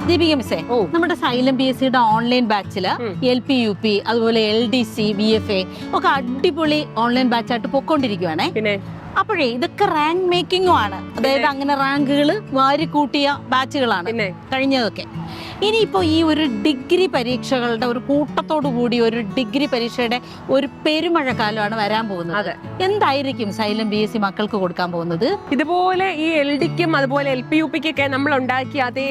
ദീപിക മിസ്സേ, നമ്മുടെ xylem PSCയുടെ online ബാച്ചില് LP UP അതുപോലെ LDC VFA ഒക്കെ അടിപൊളി ഓൺലൈൻ ബാച്ചായിട്ട് പൊക്കോണ്ടിരിക്കുവാണേ. പിന്നെ അപ്പോഴേ ഇതൊക്കെ റാങ്ക് മേക്കിംഗും ആണ്. അതായത് അങ്ങനെ റാങ്കുകൾ വാരി കൂട്ടിയ ബാച്ചുകളാണ് കഴിഞ്ഞതൊക്കെ. ഇനിയിപ്പോ ഈ ഒരു ഡിഗ്രി പരീക്ഷകളുടെ ഒരു കൂട്ടത്തോടു കൂടി ഒരു ഡിഗ്രി പരീക്ഷയുടെ ഒരു പെരുമഴക്കാലമാണ് വരാൻ പോകുന്നത്. എന്തായിരിക്കും സൈലം PSC മക്കൾക്ക് കൊടുക്കാൻ പോകുന്നത്? ഇതുപോലെ ഈ LDക്കും അതുപോലെ LP UPക്കൊക്കെ നമ്മൾ ഉണ്ടാക്കിയ അതേ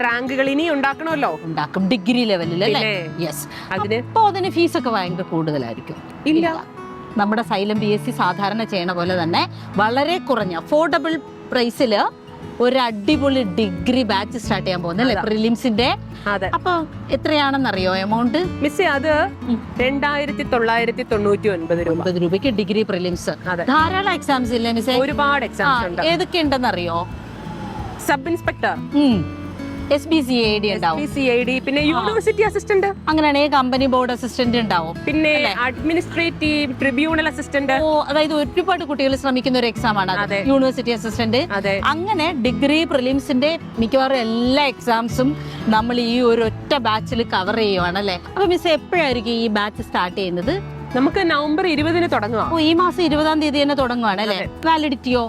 റാങ്കുകൾ ഇനി ഉണ്ടാക്കണമല്ലോ. ഉണ്ടാക്കും ഡിഗ്രി ലെവലിൽ അല്ലേ? യെസ്. അപ്പൊ അതിന് ഫീസൊക്കെ ഭയങ്കര കൂടുതലായിരിക്കും. ഇല്ല, നമ്മുടെ സൈലം PSC സാധാരണ ചെയ്യണ പോലെ തന്നെ വളരെ കുറഞ്ഞ അഫോർഡബിൾ പ്രൈസില് ഒരു അടിപൊളി ഡിഗ്രി ബാച്ച് സ്റ്റാർട്ട് ചെയ്യാൻ പോകുന്നല്ലേ പ്രിലിംസിന്റെ. അപ്പൊ എത്രയാണെന്നറിയോ എമൗണ്ട്? മിസ്സേ, അത് 2999 രൂപയ്ക്ക് ഡിഗ്രി പ്രിലിംസ്. ധാരാളം എക്സാംസ് ഇല്ലേ മിസ്സേ? ഒരുപാട് എക്സാംസ് ഉണ്ട്. ഏതൊക്കെ ഉണ്ടെന്നറിയോ? സബ് ഇൻസ്പെക്ടർ, SBCID ഉണ്ടാവും, പിന്നെ യൂണിവേഴ്സിറ്റി അസിസ്റ്റന്റ്, അങ്ങനെയാണെങ്കിൽ കമ്പനി ബോർഡ് അസിസ്റ്റന്റ് ഉണ്ടാവും, പിന്നെ അഡ്മിനിസ്ട്രേറ്റീവ് ട്രിബ്യൂണൽ അസിസ്റ്റന്റ്. അതായത് ഒരുപാട് കുട്ടികൾ ശ്രമിക്കുന്ന ഒരു എക്സാം ആണ് യൂണിവേഴ്സിറ്റി അസിസ്റ്റന്റ്. അങ്ങനെ ഡിഗ്രി പ്രിലിംസിന്റെ മിക്കവാറും എല്ലാ എക്സാംസും നമ്മൾ ഈ ഒരു ഒറ്റ ബാച്ചിൽ കവർ ചെയ്യുവാണ് അല്ലെ. അപ്പൊ മിസ് എപ്പോഴായിരിക്കും ഈ ബാച്ച് സ്റ്റാർട്ട് ചെയ്യുന്നത്? നമുക്ക് നവംബർ 20 തുടങ്ങുക. ഈ മാസം 20 തീയതി തന്നെ തുടങ്ങുവാണ് അല്ലെ? വാലിഡിറ്റിയോ?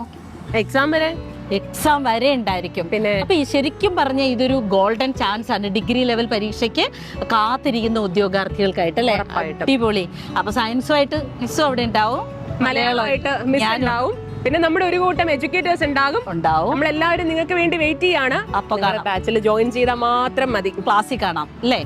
എക്സാം വരെ ഉണ്ടായിരിക്കും. പിന്നെ അപ്പൊ ഈ ശരിക്കും പറഞ്ഞ ഇതൊരു ഗോൾഡൻ ചാൻസ് ആണ് ഡിഗ്രി ലെവൽ പരീക്ഷയ്ക്ക് കാത്തിരിക്കുന്ന ഉദ്യോഗാർത്ഥികൾക്കായിട്ട് അല്ലെ. അടിപൊളി. അപ്പൊ സയൻസുമായിട്ട് മിസ്സും അവിടെ ഉണ്ടാവും, മലയാളമായിട്ട് മിസ് ഉണ്ടാവും, പിന്നെ നമ്മുടെ ഒരു കൂട്ടം എഡ്യൂക്കേറ്റേഴ്സ് ഉണ്ടാകും. നമ്മളെല്ലാവരും നിങ്ങൾക്ക് വേണ്ടി വെയിറ്റ് ചെയ്യാണ്. അപ്പൊ ബാച്ചിൽ ജോയിൻ ചെയ്താൽ മാത്രം മതി. ക്ലാസ്സിൽ കാണാം അല്ലേ?